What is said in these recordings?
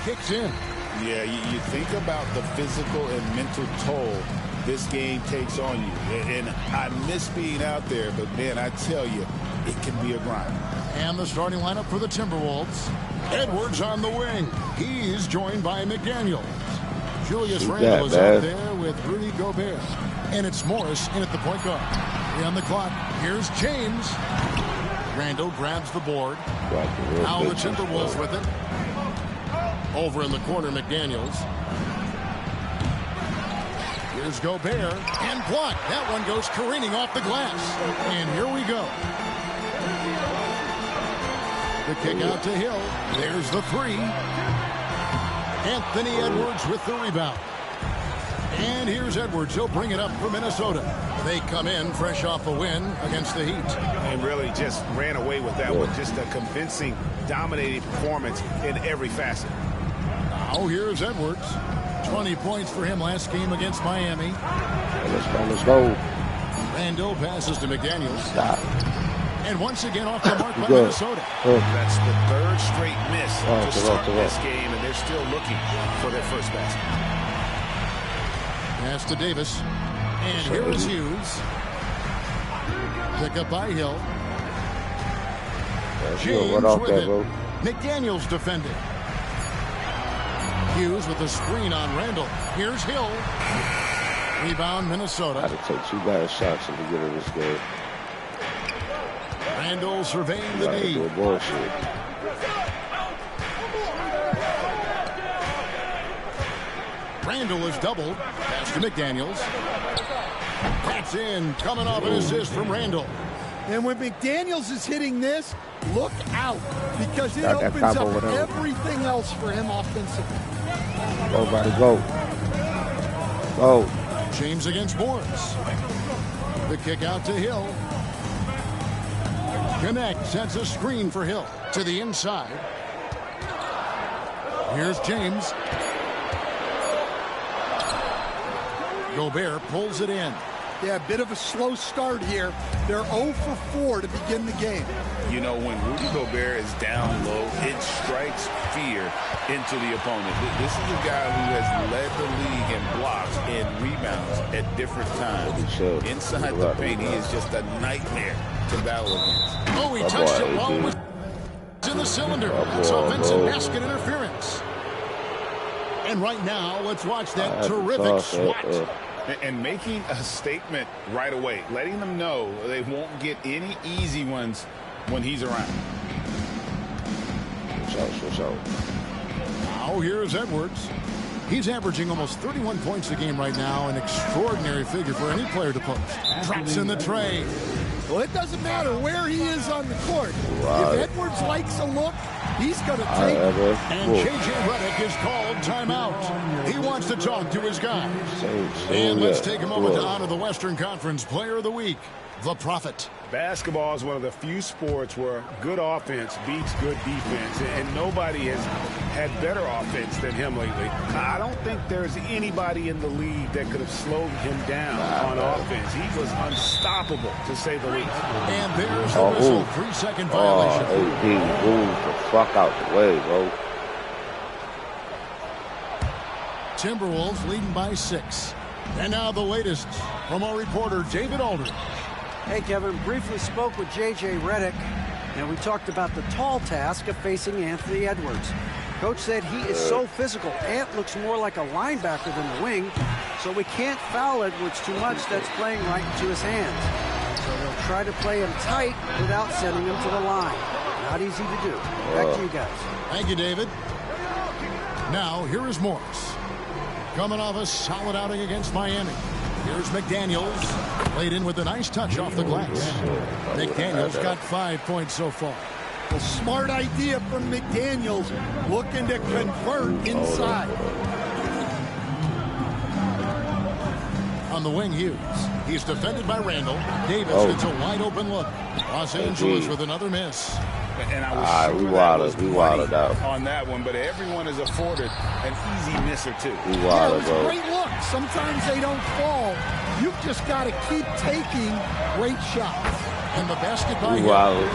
kicks in. Yeah, you think about the physical and mental toll this game takes on you. And I miss being out there, but, man, I tell you, it can be a grind. And the starting lineup for the Timberwolves. Edwards on the wing. He's joined by McDaniels. Julius Randle is out there with Rudy Gobert. And it's Morris in at the point guard. On the clock, here's James. Randle grabs the board. Now the Timberwolves with it. Over in the corner, McDaniels. Here's Gobert. And blocked. That one goes careening off the glass. And here we go. The kick out to Hill. There's the three. Anthony Edwards with the rebound. And here's Edwards. He'll bring it up for Minnesota. They come in fresh off a win against the Heat. And really just ran away with that one. Just a convincing, dominating performance in every facet. Now here's Edwards. 20 points for him last game against Miami. Let's go. Randle passes to McDaniels. Stop. And once again off the mark by Minnesota. That's the third straight miss to start this game, and they're still looking for their first basket. Pass to Davis. And here is Hughes. Pick up by Hill. James with it. McDaniels defending. Hughes with a screen on Randle. Here's Hill. Rebound Minnesota. I had to take 2 bad shots at the beginning of this game. Randle surveying the D. Bullshit. Randle is doubled. Pass to McDaniels. That's in. Coming off an assist from Randle. And when McDaniels is hitting this, look out. Because it opens up everything else for him offensively. Go, buddy, go. Go. James against Morris. The kick out to Hill. Connect sets a screen for Hill to the inside. Here's James. Gobert pulls it in. Yeah, a bit of a slow start here. They're 0 for 4 to begin the game. You know, when Rudy Gobert is down low, it strikes fear into the opponent. This is a guy who has led the league in blocks and rebounds at different times. Inside the paint, he is just a nightmare to battle against. Oh, he touched it while it was in the cylinder. It's offensive basket interference. And right now, let's watch that terrific swat. And making a statement right away, letting them know they won't get any easy ones when he's around. Now here's Edwards. He's averaging almost 31 points a game right now, an extraordinary figure for any player to post. Drops in the tray. Well, it doesn't matter where he is on the court. If Edwards likes a look, he's going to take it. And J.J. Redick is called timeout. He wants to talk to his guys. And let's take a moment to honor the Western Conference Player of the Week, the Prophet. Basketball is one of the few sports where good offense beats good defense, and nobody has had better offense than him lately. I don't think there's anybody in the league that could have slowed him down on offense. He was unstoppable, to say the least. And there's the whistle, 3-second violation. AD, move the fuck out the way, bro. Timberwolves leading by 6. And now the latest from our reporter, David Aldridge. Hey, Kevin, briefly spoke with J.J. Redick, and we talked about the tall task of facing Anthony Edwards. Coach said he is so physical. Ant looks more like a linebacker than the wing, so we can't foul Edwards too much. That's playing right into his hands. So they'll try to play him tight without sending him to the line. Not easy to do. Back to you guys. Thank you, David. Now, here is Morris. Coming off a solid outing against Miami. Here's McDaniels. Played in with a nice touch off the glass. McDaniels got 5 points so far. A smart idea from McDaniels, looking to convert inside. On the wing, Hughes. He's defended by Randle. Davis gets a wide open look. Los Angeles with another miss. And I was we wilded out on that one, but everyone is afforded an easy miss or two. It was a great look. Sometimes they don't fall. You've just got to keep taking great shots. And the basket by Hill.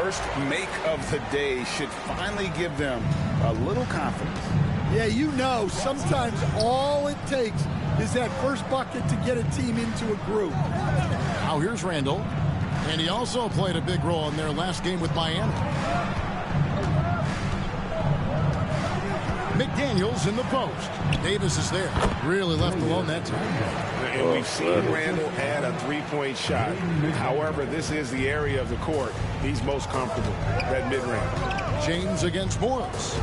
First make of the day should finally give them a little confidence. Yeah, you know, sometimes all it takes is that first bucket to get a team into a groove. Now here's Randall. And he also played a big role in their last game with Miami. McDaniels in the post. Davis is there. Really left alone that time. And we've seen Randall add a three-point shot. However, this is the area of the court he's most comfortable, that mid-range. James against Morris.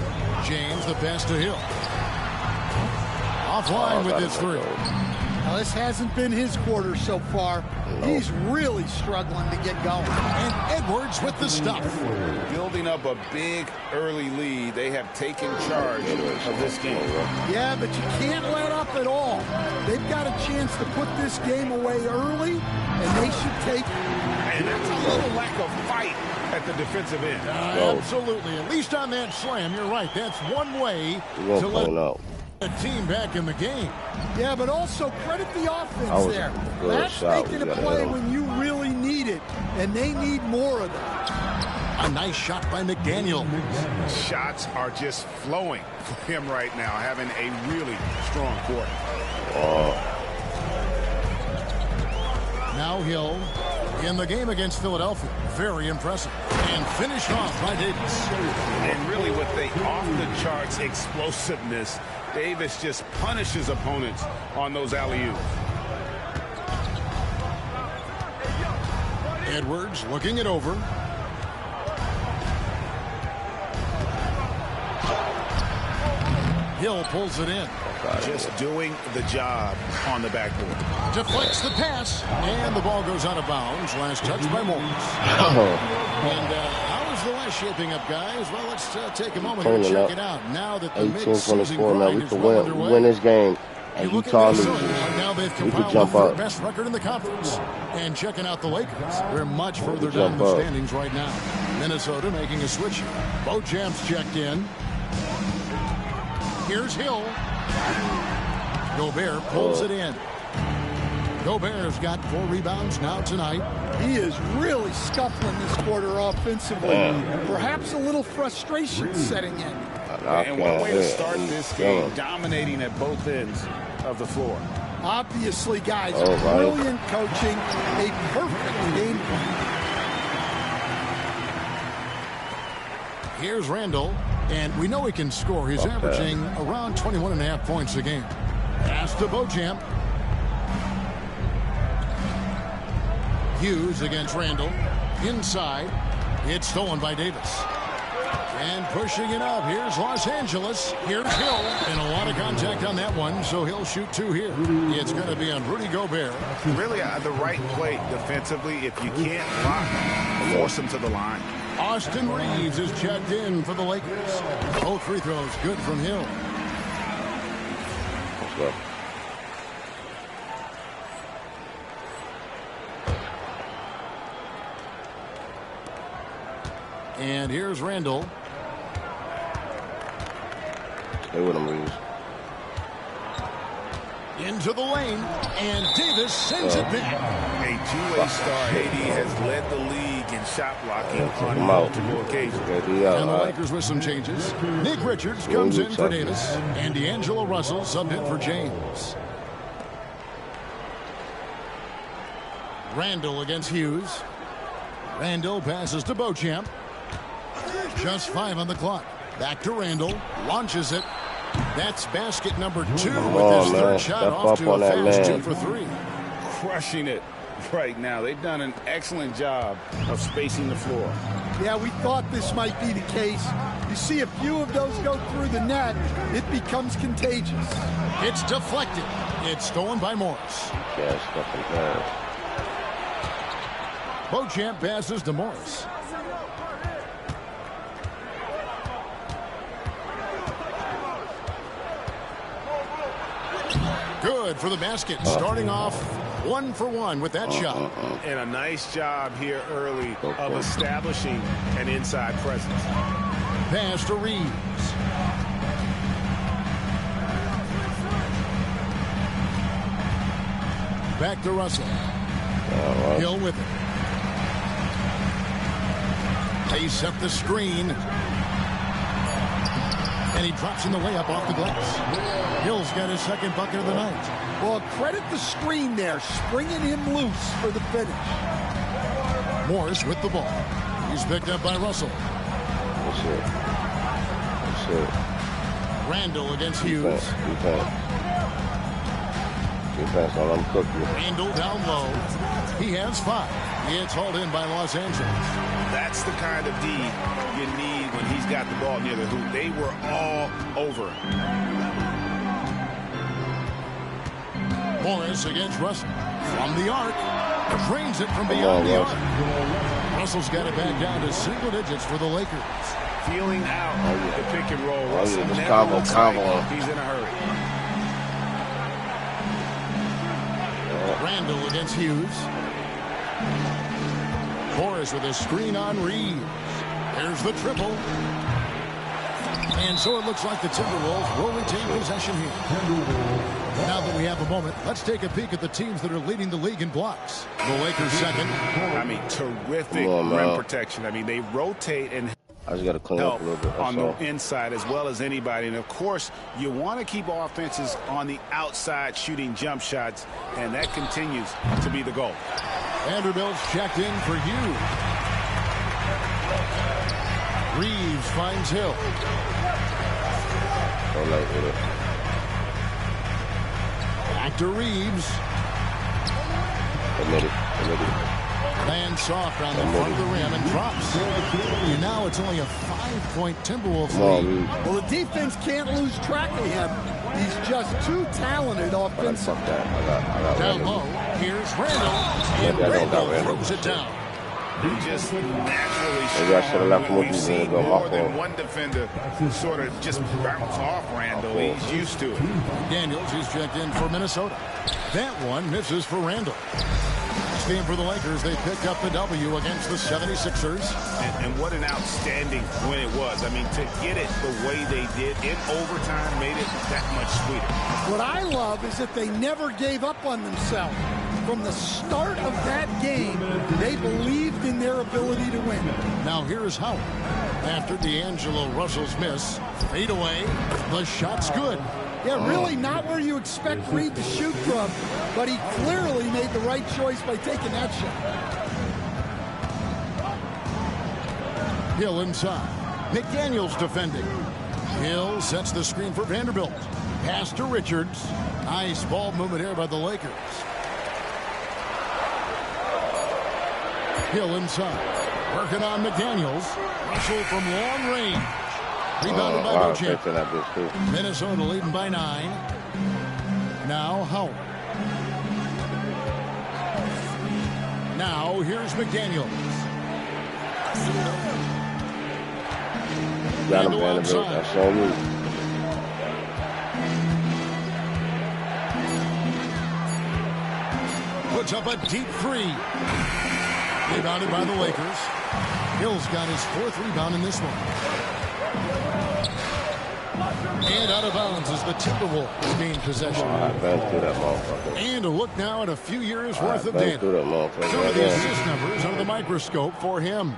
James the pass to Hill. Offline with his three. Now, this hasn't been his quarter so far. He's really struggling to get going. And Edwards with the stuff. Building up a big early lead. They have taken charge of this game. Yeah, but you can't let up at all. They've got a chance to put this game away early, and they should take it. And that's a little lack of fight at the defensive end. Absolutely. At least on that slam, you're right. That's one way to let a team back in the game. Yeah, but also credit the offense there. That's making a play when you really need it, and they need more of that. A nice shot by McDaniel. Shots are just flowing for him right now, having a really strong quarter. Now Hill in the game against Philadelphia. Very impressive. And finished off by Davis. And really with the off-the-charts explosiveness, Davis just punishes opponents on those alley-oops. Edwards looking it over. Hill pulls it in. Just doing the job on the backboard. Deflects the pass, and the ball goes out of bounds. Last touch by Morris. And how is the West shaping up, guys? Well, let's take a moment to check it out. Now that the mid-season grind is well underway. Win this game. And Utah loses. Now they've We compiled can jump the up. best record in the conference. And checking out the Lakers. They're much further down the standings right now. Minnesota making a switch. Bojamp's checked in. Here's Hill. Gobert pulls it in. Gobert's got 4 rebounds now tonight. He is really scuffling this quarter offensively. Perhaps a little frustration setting in. And one way to start this game, dominating at both ends of the floor. Obviously, guys, brilliant coaching, a perfect game plan. Here's Randall, and we know he can score. He's averaging around 21.5 points a game. Pass to Beauchamp. Hughes against Randall. Inside. It's stolen by Davis. And pushing it up. Here's Los Angeles. Here's Hill. And a lot of contact on that one, so he'll shoot 2 here. It's going to be on Rudy Gobert. Really the right play defensively. If you can't block, force him to the line. Austin Reeves is checked in for the Lakers. Both free throws good from Hill. Let's go. And here's Randall. Stay with him, Reeves. Into the lane, and Davis sends it back. A two-way star, AD has led the league in shot blocking on multiple occasions. And the Lakers with some changes. Nick Richards comes in for Davis, and D'Angelo Russell subbed in for James. Randall against Hughes. Randall passes to Beauchamp. Just 5 on the clock. Back to Randall. Launches it. That's basket number 2 with his third shot off to a fast 2 for 3. Crushing it right now. They've done an excellent job of spacing the floor. Yeah, we thought this might be the case. You see a few of those go through the net, it becomes contagious. It's deflected. It's stolen by Morris. Yeah, fucking bad. Beauchamp passes to Morris. Good for the basket. Starting off 1 for 1 with that shot. And a nice job here early of establishing an inside presence. Pass to Reeves. Back to Russell. Hill with it. They set the screen. And he drops in the layup off the glass. Hill's got his second bucket of the night. Well, credit the screen there, springing him loose for the finish. Morris with the ball. He's picked up by Russell. That's it. That's it. Randall against Hughes. Defense, don't let him cook you. Randall down low. He has 5. It's hauled in by Los Angeles. That's the kind of D you need when he's got the ball near the hoop. They were all over. Morris against Russell. From the arc. Drains it from beyond the arc. Russell's got it back down to single digits for the Lakers. Feeling out the pick and roll. Russell just never looks combo. like he's in a hurry. Randall against Hughes. Morris with a screen on Reeves. There's the triple. And so it looks like the Timberwolves will retain possession here. Now that we have a moment, let's take a peek at the teams that are leading the league in blocks. The Lakers second. I mean, terrific rim protection. I mean, they rotate and I just got to clean up a little bit. On the inside as well as anybody. And, of course, you want to keep offenses on the outside shooting jump shots, and that continues to be the goal. Vanderbilt's checked in for Hughes. Reeves finds Hill. Don't like it. Back to Reeves. Admit it. Lands soft on the front of the rim and drops. And now it's only a 5-point Timberwolves lead. Well, the defense can't lose track of him. He's just too talented offensively. Down low, here's Randall. And Randall throws it down. He just naturally showed more than one defender sort of just bounce off Randall. He's used to it. Daniels is checked in for Minnesota. That one misses for Randall. Team for the Lakers, they picked up the W against the 76ers. And what an outstanding win it was. I mean, to get it the way they did in overtime made it that much sweeter. What I love is that they never gave up on themselves. From the start of that game, they believed in their ability to win. Now here's Howard. After D'Angelo Russell's miss, fade away, the shot's good. Yeah, really not where you expect Reed to shoot from, but he clearly made the right choice by taking that shot. Hill inside. McDaniels defending. Hill sets the screen for Vanderbilt. Pass to Richards. Nice ball movement here by the Lakers. Hill inside. Working on McDaniels. Russell from long range. Rebounded by Beauchamp. Minnesota leading by 9. Now Howard. Now here's McDaniels. Got him, Vanderbilt. That's all you. Puts up a deep 3. Rebounded by the Lakers. Hill's got his 4th rebound in this one. And out of bounds as the Timberwolves gain possession. And a look now at a few years worth of data. Some of the assist numbers under the microscope for him.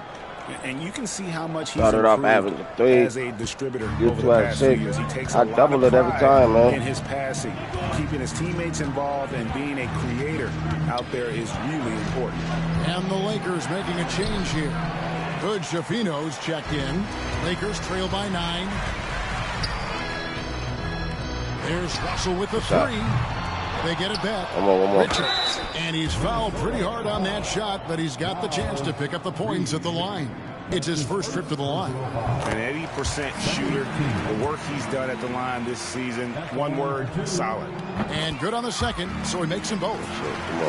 And you can see how much he's improved as a distributor over the past few years. He takes a lot of pride in his passing. Keeping his teammates involved and being a creator out there is really important. And the Lakers making a change here. Good Shafino's checked in. Lakers trail by 9. There's Russell with the 3. They get it back. One more. Richards. And he's fouled pretty hard on that shot, but he's got the chance to pick up the points at the line. It's his first trip to the line. An 80% shooter. The work he's done at the line this season, one word, solid. And good on the second, so he makes them both.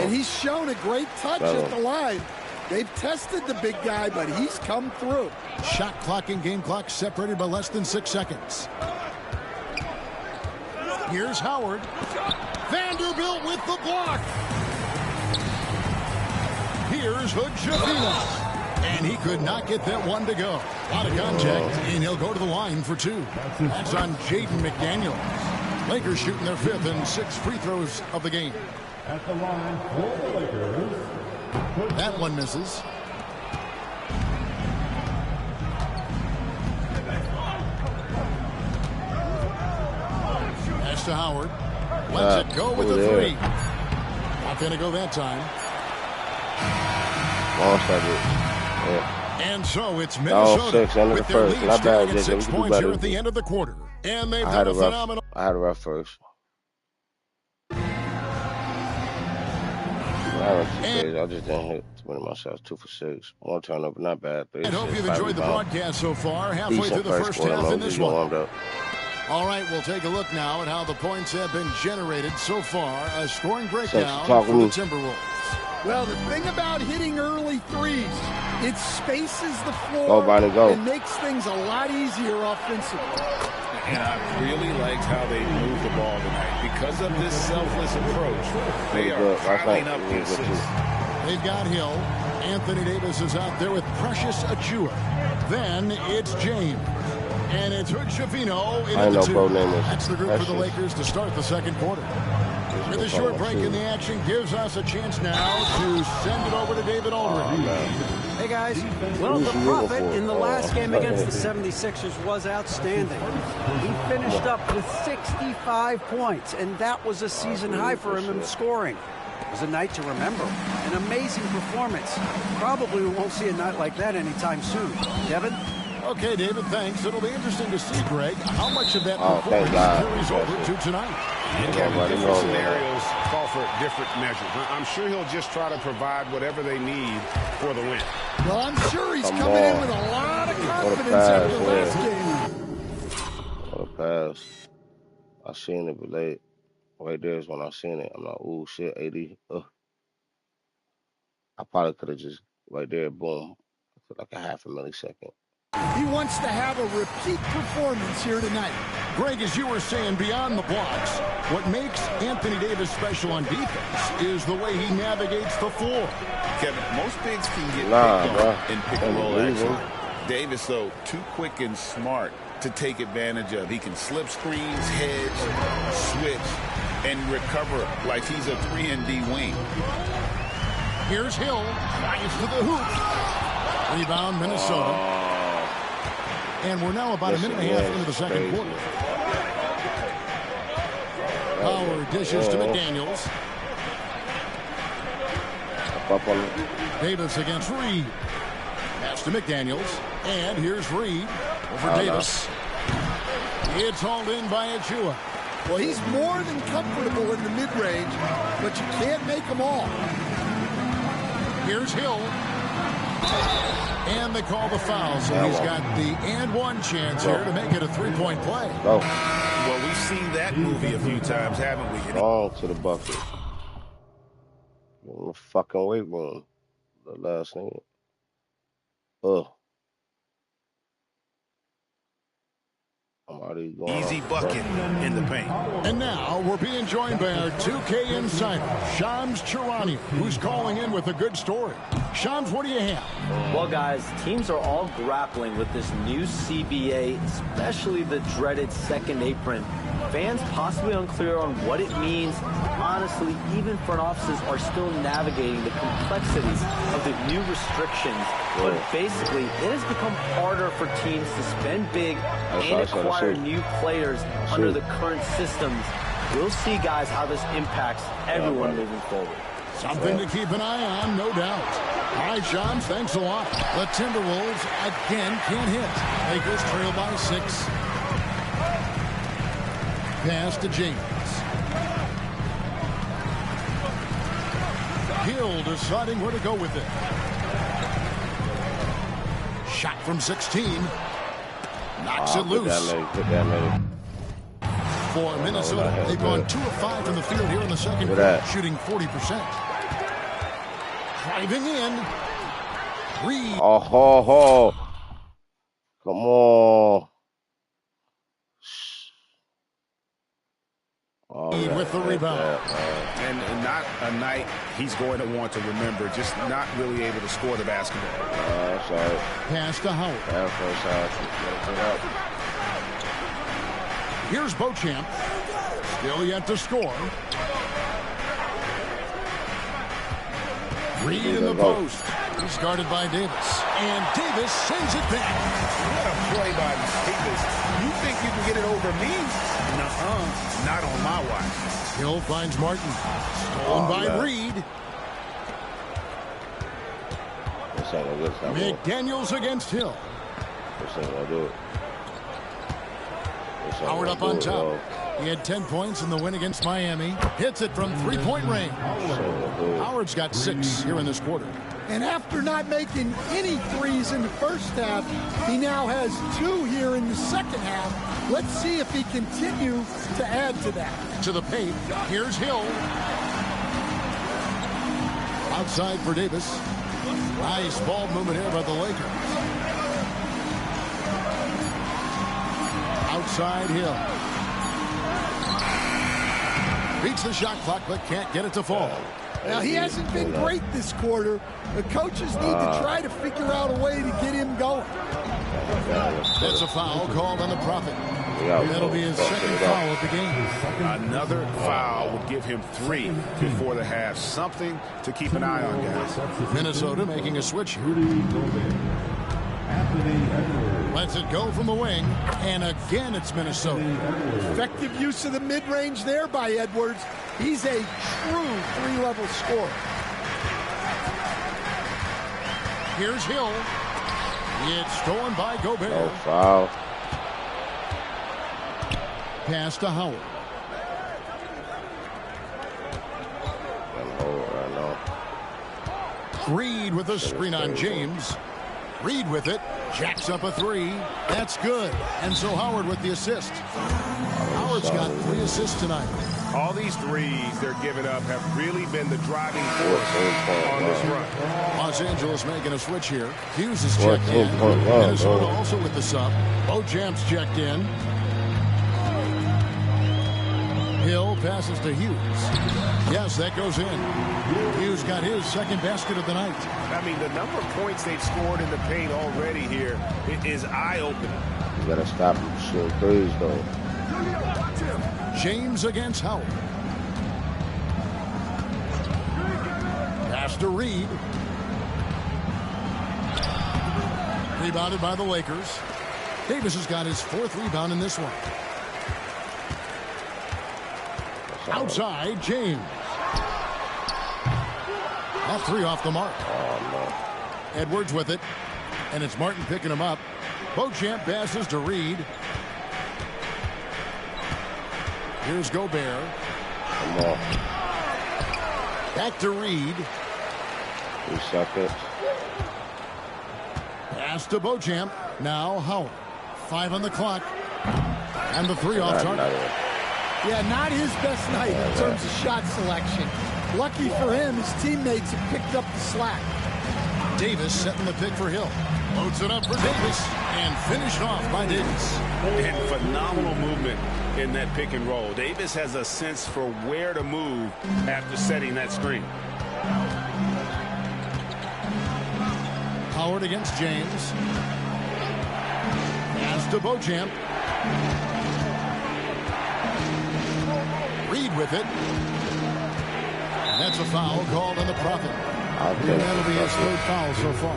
And he's shown a great touch at the line. They've tested the big guy, but he's come through. Shot clock and game clock separated by less than 6 seconds. Here's Howard. Vanderbilt with the block. Here's Hood-Schifino. And he could not get that one to go. A lot of contact, and he'll go to the line for 2. That's on Jaden McDaniels. Lakers shooting their 5th and 6th free throws of the game. At the line for the Lakers. That one misses. to Howard. Lets it go with the three. Not going to go that time. And so it's Minnesota with their lead standing at 6 points here at the end of the quarter. And they've done a phenomenal. I had a rough first. I just didn't hit too many of my shots. 2 for 6. 1 turnover, not bad. I hope you've enjoyed the broadcast so far. Halfway through the first half in this one. All right, we'll take a look now at how the points have been generated so far. A scoring breakdown for the Timberwolves. Well, the thing about hitting early threes, it spaces the floor and makes things a lot easier offensively. And I really liked how they moved the ball tonight. Because of this selfless approach, they are piling up the assists. They've got Hill. Anthony Davis is out there with Precious Achiuwa. Then it's James. And it's Hood-Schifino in the 2. That's the group for the Lakers to start the second quarter. With a short break in the action, gives us a chance now to send it over to David Aldridge. Hey, guys. Well, the Prophet in the last game against the 76ers was outstanding. He finished up with 65 points, and that was a season high for him in scoring. It was a night to remember. An amazing performance. Probably we won't see a night like that anytime soon. Devin? Okay, David, thanks. It'll be interesting to see, Greg, how much of that performance carries over to tonight. And Kevin, different scenarios call for different measures. I'm sure he'll just try to provide whatever they need for the win. Well, I'm sure he's coming in with a lot of confidence after the last game. What a pass. I seen it, but late. Right there is when I seen it. I'm like, ooh, shit, AD. I probably could have just, right there, boom, for like a half a millisecond. He wants to have a repeat performance here tonight. Greg, as you were saying, beyond the blocks, what makes Anthony Davis special on defense is the way he navigates the floor. Kevin, most bigs can get picked on in pick-and-roll action. Davis, though, too quick and smart to take advantage of. He can slip screens, hedge, switch, and recover like he's a 3-and-D wing. Here's Hill, drives to the hoop. Rebound, Minnesota. And we're now about a minute and a half into the second quarter. Howard dishes to McDaniels. Davis against Reed. Pass to McDaniels. And here's Reed over Davis. It's hauled in by Achiuwa. Well, he's more than comfortable in the mid-range, but you can't make them all. Here's Hill. And they call the foul, so he's got the and-one chance here to make it a three-point play. Well, we've seen that movie a few times, haven't we? Ball to the bucket. In the fucking weight room. The last thing. I'm already going easy bucket in the paint. And now we're being joined by our 2K insider, Shams Charania, who's calling in with a good story. Shams, what do you have? Well, guys, teams are all grappling with this new CBA, especially the dreaded second apron. Fans possibly unclear on what it means. Honestly, even front offices are still navigating the complexities of the new restrictions. But basically, it has become harder for teams to spend big and acquire new players under the current systems. We'll see, guys, how this impacts everyone moving forward. Something to keep an eye on, no doubt. All right, Sean, thanks a lot. The Timberwolves again can't hit. Lakers trail by 6. Pass to James. Hill deciding where to go with it. Shot from 16. Knocks it loose. For Minnesota, they've gone 2 of 5 from the field here in the second quarter, shooting 40%. Driving in. Reed. Come on. With the rebound. And not a night he's going to want to remember, just not really able to score the basketball. Sorry. Pass to Howard. Here's Beauchamp. Still yet to score. Reed in the post. He's guarded by Davis. And Davis sends it back. What a play by Davis. You think you can get it over me? Nuh-uh. Not on my watch. Hill finds Martin. Stolen by Reed. McDaniels against Hill. Howard up on top. He had 10 points in the win against Miami. Hits it from three-point range. Howard's got 6 here in this quarter. And after not making any threes in the first half, he now has 2 here in the second half. Let's see if he continues to add to that. To the paint. Here's Hill. Outside for Davis. Nice ball movement here by the Lakers. Outside Hill. Beats the shot clock, but can't get it to fall. Now, he hasn't been great this quarter. The coaches need to try to figure out a way to get him going. That's a foul called on the Prophet. That'll be his second foul of the game. Another foul would give him 3 before the half. Something to keep an eye on, guys. Minnesota making a switch. Lets it go from the wing, and again it's Minnesota. Effective use of the mid-range there by Edwards. He's a true 3-level scorer. Here's Hill. It's stolen by Gobert. No foul. Pass to Howard. Reed with a screen on James. Reed with it. Jacks up a 3. That's good. And so Howard with the assist. Howard's got 3 assists tonight. All these threes they're giving up have really been the driving force on this run. Los Angeles making a switch here. Hughes is checked in. Minnesota also with the sub. Bojamp's checked in. Hill passes to Hughes. Yes, that goes in. Hughes got his second basket of the night. I mean, the number of points they've scored in the paint already here is eye-opening. You gotta stop him shooting threes, though. James against Howard. Pass to Reed. Rebounded by the Lakers. Davis has got his 4th rebound in this one. Outside, James. That 3 off the mark. Edwards with it. And it's Martin picking him up. Beauchamp passes to Reed. Here's Gobert. Back to Reed. 3 seconds. Pass to Beauchamp. Now Howard. 5 on the clock. And the 3 off target. Yeah, not his best night in terms of shot selection. Lucky for him, his teammates have picked up the slack. Davis setting the pick for Hill. Loads it up for Davis and finished off by Davis. And phenomenal movement in that pick and roll. Davis has a sense for where to move after setting that screen. Howard against James. Pass to Beauchamp. Reed with it. That's a foul called on the Prophet. And that'll be his 3rd foul so far.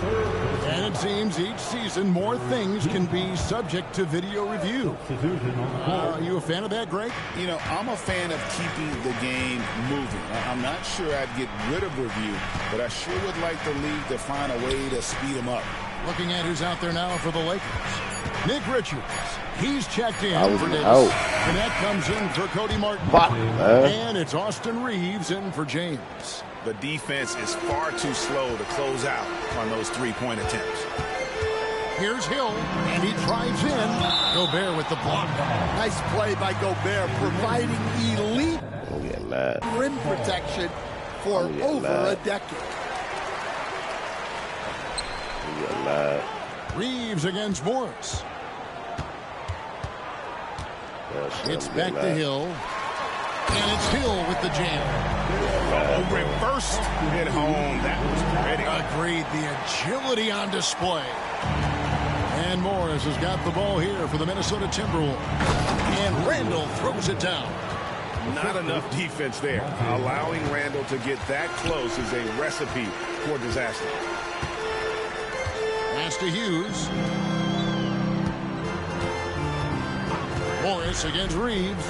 And it seems each season more things can be subject to video review. Are you a fan of that, Greg? You know, I'm a fan of keeping the game moving. I'm not sure I'd get rid of review, but I sure would like the league to find a way to speed them up. Looking at who's out there now for the Lakers. Nick Richards. He's checked in for Davis. And that comes in for Cody Martin. And it's Austin Reeves in for James. The defense is far too slow to close out on those 3-point attempts. Here's Hill, and he drives in. Gobert with the block. Nice play by Gobert, providing elite rim protection for over a decade. Reeves against Morris. It's back to Hill. And it's Hill with the jam. Reversed at home. That was pretty. Agreed. The agility on display. And Morris has got the ball here for the Minnesota Timberwolves. And Randall throws it down. Not enough defense there. Allowing Randall to get that close is a recipe for disaster. Pass to Hughes. Morris against Reeves.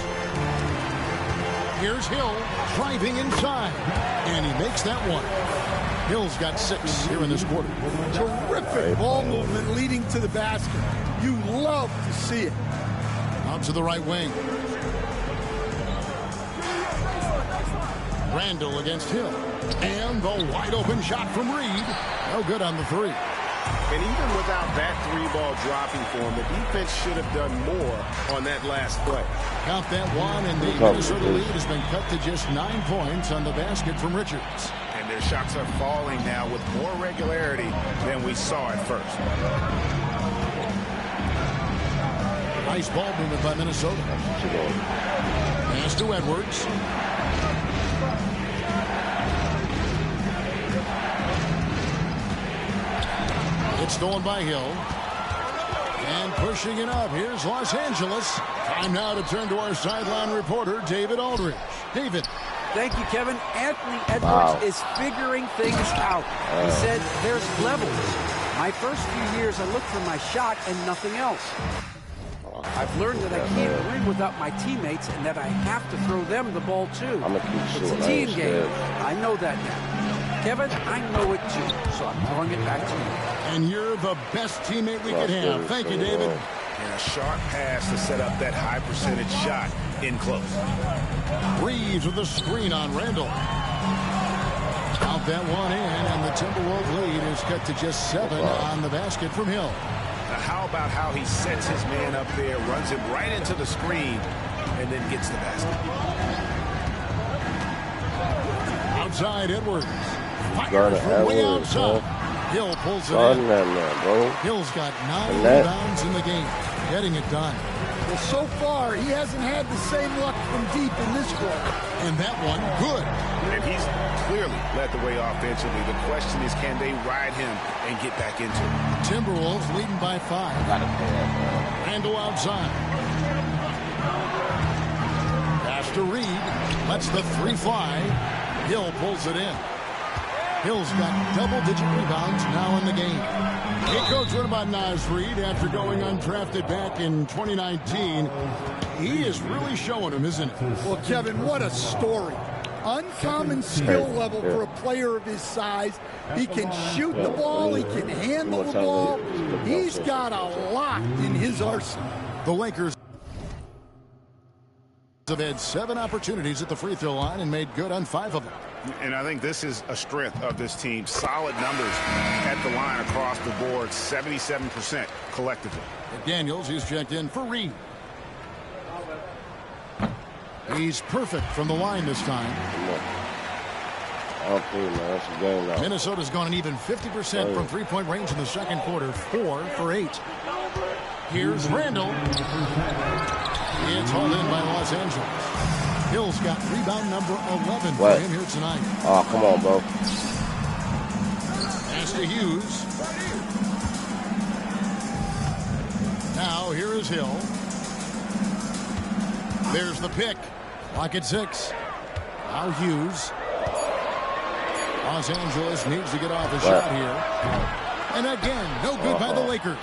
Here's Hill driving inside, and he makes that one. Hill's got 6 here in this quarter. Terrific ball movement leading to the basket. You love to see it. Out to the right wing. Randall against Hill. And the wide open shot from Reed. No good on the 3. And even without that 3-ball dropping for him, the defense should have done more on that last play. Count that one, and the Minnesota lead has been cut to just 9 points on the basket from Richards. And their shots are falling now with more regularity than we saw at first. Nice ball movement by Minnesota. Pass to Edwards. It's stolen by Hill. And pushing it up. Here's Los Angeles. Time now to turn to our sideline reporter, David Aldridge. David. Thank you, Kevin. Anthony Edwards is figuring things out. He said there's levels. My first few years, I looked for my shot and nothing else. I've learned that I can't win without my teammates and that I have to throw them the ball, too. It's a team game. I know that now. Kevin, I know it, too, so I'm throwing it back to you. And you're the best teammate we could have. Thank you, David. And a sharp pass to set up that high percentage shot in close. Reeves with the screen on Randall. Count that one in, and the Timberwolves lead is cut to just 7 on the basket from Hill. Now how about how he sets his man up there, runs him right into the screen, and then gets the basket. Outside Edwards. Fires from way outside. Hill pulls it in. Hill's got 9 rebounds in the game, getting it done. Well, so far, he hasn't had the same luck from deep in this quarter. And that one, good. And he's clearly led the way offensively. The question is, can they ride him and get back into it? Timberwolves leading by 5. Randall outside. Pass to Reed. Lets the 3 fly. Hill pulls it in. Hill's got double-digit rebounds now in the game. Hey, Coach, what about Naz Reid after going undrafted back in 2019? He is really showing him, isn't he? Well, Kevin, what a story. Uncommon skill level for a player of his size. He can shoot the ball. He can handle the ball. He's got a lot in his arsenal. The Lakers have had 7 opportunities at the free throw line and made good on 5 of them. And I think this is a strength of this team. Solid numbers at the line across the board, 77% collectively. McDaniels, he's checked in for Reed. He's perfect from the line this time. Minnesota's gone an even 50% from three-point range in the second quarter, 4 for 8. Here's Randall. It's hauled in by Los Angeles. Hill's got rebound number 11 for him here tonight. Oh, come on, bro. Pass to Hughes. Now here is Hill. There's the pick. Lock at 6. Now Hughes. Los Angeles needs to get off a shot here. And again, no good by the Lakers.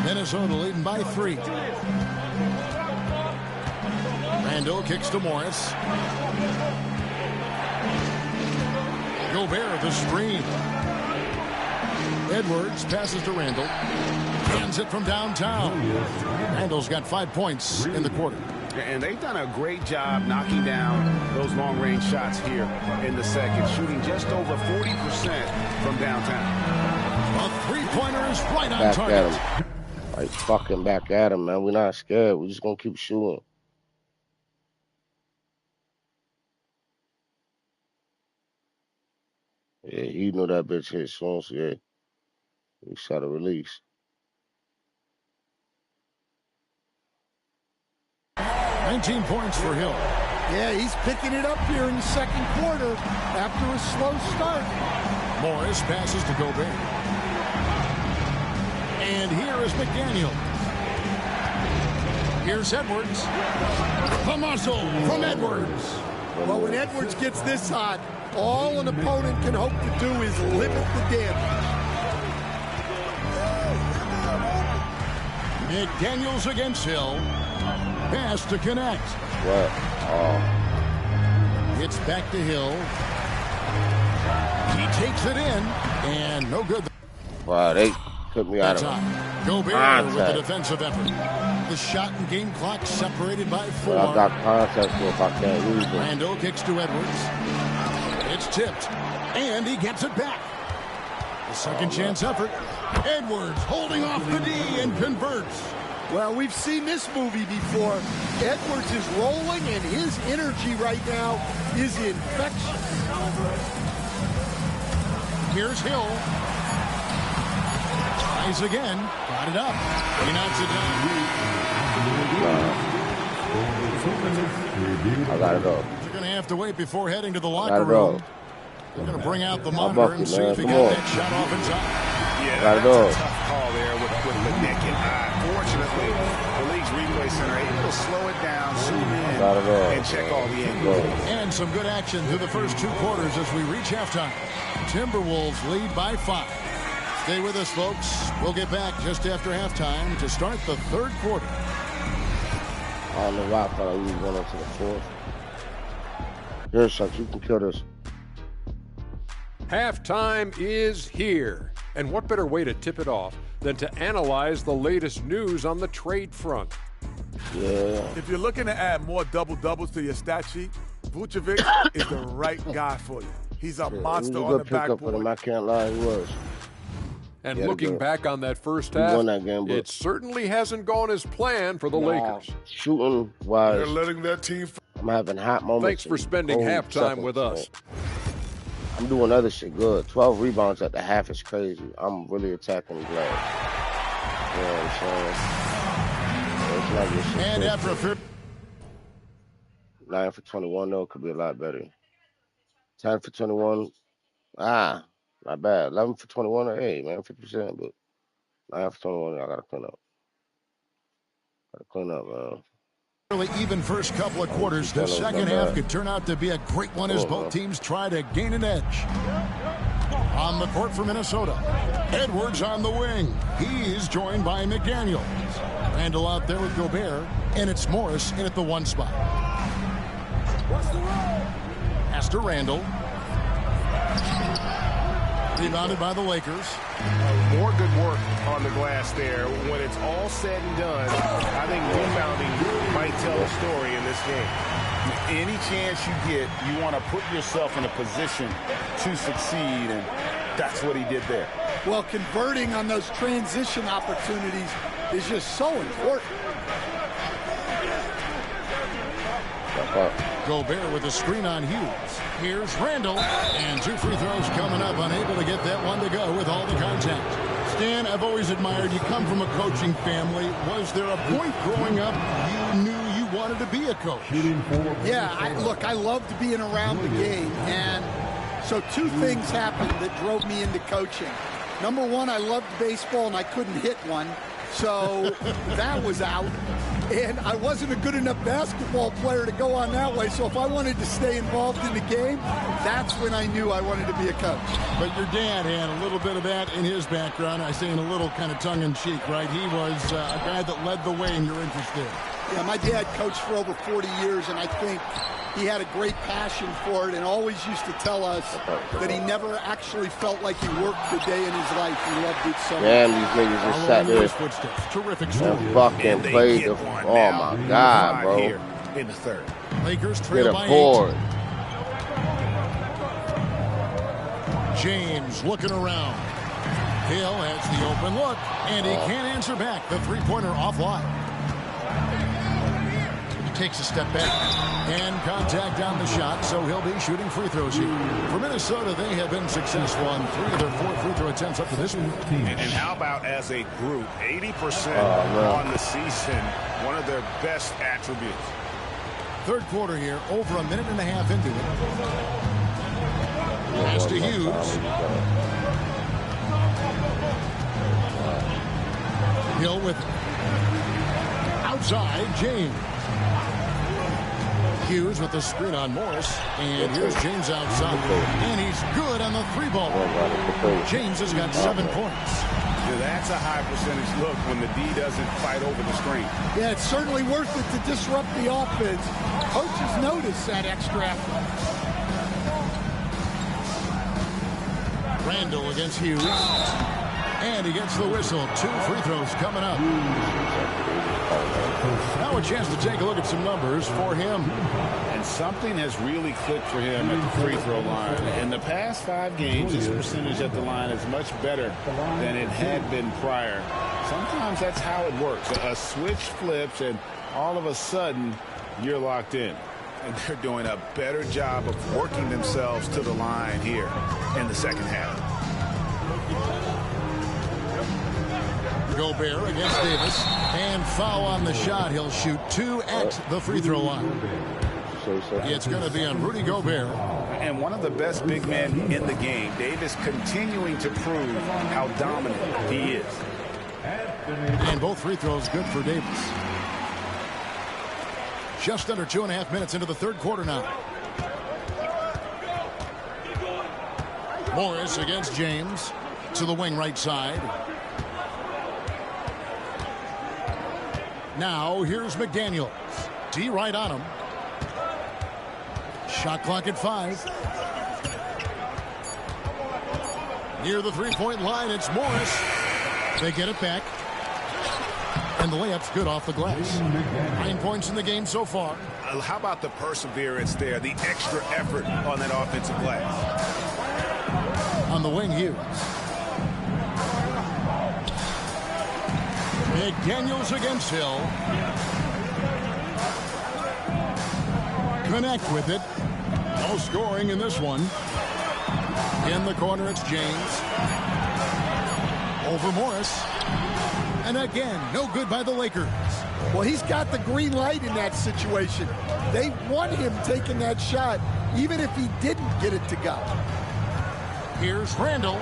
Minnesota leading by 3. Randall kicks to Morris. Gobert the screen. Edwards passes to Randall. Hands it from downtown. Randall's got 5 points in the quarter. And they've done a great job knocking down those long-range shots here in the second, shooting just over 40% from downtown. A three-pointer is right on target. At him. Like, fucking back at him, man. We're not scared. We're just going to keep shooting. Yeah, you know that bitch hit soon, so yeah. We shot a release. 19 points for Hill. Yeah, he's picking it up here in the second quarter after a slow start. Morris passes to Gobert. And here is McDaniel. Here's Edwards. The muscle from Edwards. Well, when Edwards gets this hot, all an opponent can hope to do is limit the damage. McDaniels against Hill. Pass to connect. What? Oh. It's back to Hill. He takes it in, and no good. Wow, they took me out of it. Gobert with the defensive effort. The shot and game clock separated by 4. Well, I got contact if I can't use it. Randall kicks to Edwards. It's tipped, and he gets it back. The second chance effort. Edwards holding off the D and converts. Well, we've seen this movie before. Edwards is rolling, and his energy right now is infectious. Here's Hill. Tries again. Got it up. He knocks it down. I got it up. You're going to have to wait before heading to the locker room. They're going to bring out the monitor and see if he got that shot off inside. Yeah, that's a tough call there with the naked eye. Fortunately, the league's replay center able to slow it down, zoom in, and check all the angles. And some good action through the first 2 quarters as we reach halftime. Timberwolves lead by 5. Stay with us, folks. We'll get back just after halftime to start the 3rd quarter. On the rock, I was going up to the 4th. Here, Shucks, you can kill this. Halftime is here. And what better way to tip it off than to analyze the latest news on the trade front? Yeah. If you're looking to add more double-doubles to your stat sheet, Vucevic is the right guy for you. He's a monster on the backboard. I can't lie, he was. And looking back on that first half, it certainly hasn't gone as planned for the Lakers. Shooting-wise, they're letting their team. I'm having hot moments. Thanks for spending halftime with us. I'm doing other shit good. 12 rebounds at the half is crazy. I'm really attacking the glass. You know what I'm saying? It's like and after 9 for 21, though, could be a lot better. 10 for 21. Not bad. 11 for 21. Hey, man, 50%. But 9 for 21, I got to clean up. Man. Really even first couple of quarters. The second half could turn out to be a great one as both teams try to gain an edge. On the court for Minnesota, Edwards on the wing. He's joined by McDaniels. Randall out there with Gobert, and it's Morris in at the 1 spot. Pass to Randall. Rebounded by the Lakers. More good work on the glass there. When it's all said and done, I think rebounding might tell a story in this game. Any chance you get, you want to put yourself in a position to succeed, and that's what he did there. Well, converting on those transition opportunities is just so important. Gobert with a screen on Hughes. Here's Randall, and 2 free throws coming up, unable to get that one to go with all the contact. Stan, I've always admired you. Come from a coaching family. Was there a point growing up you knew you wanted to be a coach? Yeah, I loved being around the game, and so 2 things happened that drove me into coaching. Number 1, I loved baseball, and I couldn't hit one, so that was out. And I wasn't a good enough basketball player to go on that way. So if I wanted to stay involved in the game, that's when I knew I wanted to be a coach. But your dad had a little bit of that in his background. I say in a little kind of tongue-in-cheek, right? He was a guy that led the way in your interest there. Yeah, my dad coached for over 40 years, and I think he had a great passion for it and always used to tell us that he never actually felt like he worked the day in his life. He loved it so much. Damn, these niggas just sat there Terrific and fucking played the... Oh, my God, bro. Here in the 3rd. Lakers trail by 8. James looking around. Hill has the open look, and he can't answer back. The 3-pointer offline. Takes a step back and contact on the shot, so he'll be shooting free throws here. For Minnesota, they have been successful on 3 of their 4 free throw attempts up to this point. And how about as a group, 80% on the season, one of their best attributes. 3rd quarter here, over a minute and a half into it. Pass to Hughes. Hill with outside James. Hughes with the screen on Morris, and here's James outside, and he's good on the 3-ball. James has got 7 points. Yeah, That's a high percentage look when the D doesn't fight over the screen. Yeah, it's certainly worth it to disrupt the offense. Coaches notice that extra effort. Randall against Hughes. And he gets the whistle. 2 free throws coming up. Now a chance to take a look at some numbers for him. And something has really clicked for him at the free throw line. In the past 5 games, his percentage at the line is much better than it had been prior. Sometimes that's how it works. A switch flips, and all of a sudden, you're locked in. And they're doing a better job of working themselves to the line here in the second half. Gobert against Davis. And foul on the shot. He'll shoot 2 at the free throw line. It's going to be on Rudy Gobert. And one of the best big men in the game. Davis continuing to prove how dominant he is. And both free throws good for Davis. Just under 2.5 minutes into the third quarter now. Morris against James. To the wing right side. Now here's McDaniels. D right on him. Shot clock at 5. Near the three-point line, it's Morris. They get it back. And the layup's good off the glass. 9 points in the game so far. How about the perseverance there, the extra effort on that offensive glass? On the wing, Hughes. McDaniels against Hill. Connect with it. No scoring in this one. In the corner, it's James. Over Morris. And again, no good by the Lakers. Well, he's got the green light in that situation. They want him taking that shot, even if he didn't get it to go. Here's Randall.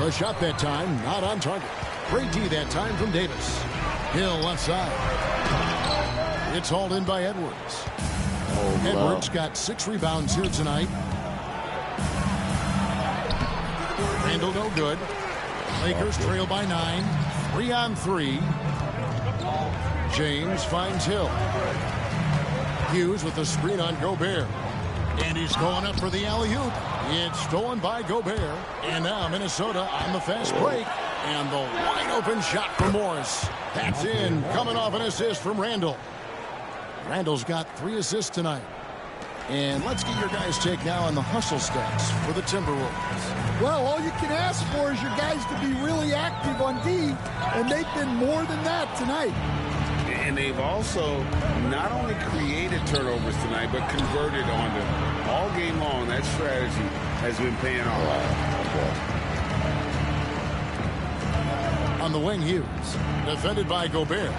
The shot that time, not on target. Great D that time from Davis. Hill left side. It's hauled in by Edwards. Edwards got 6 rebounds here tonight. Randall no good. Lakers trail by 9. 3-on-3. James finds Hill. Hughes with the screen on Gobert. And he's going up for the alley-oop. It's stolen by Gobert. And now Minnesota on the fast break. And the wide-open shot from Morris. That's in, coming off an assist from Randall. Randall's got 3 assists tonight. And let's get your guys' take now on the hustle stats for the Timberwolves. Well, all you can ask for is your guys to be really active on D, and they've been more than that tonight. And they've also not only created turnovers tonight, but converted on them. All game long, that strategy has been paying off. On the wing, Hughes. Defended by Gobert.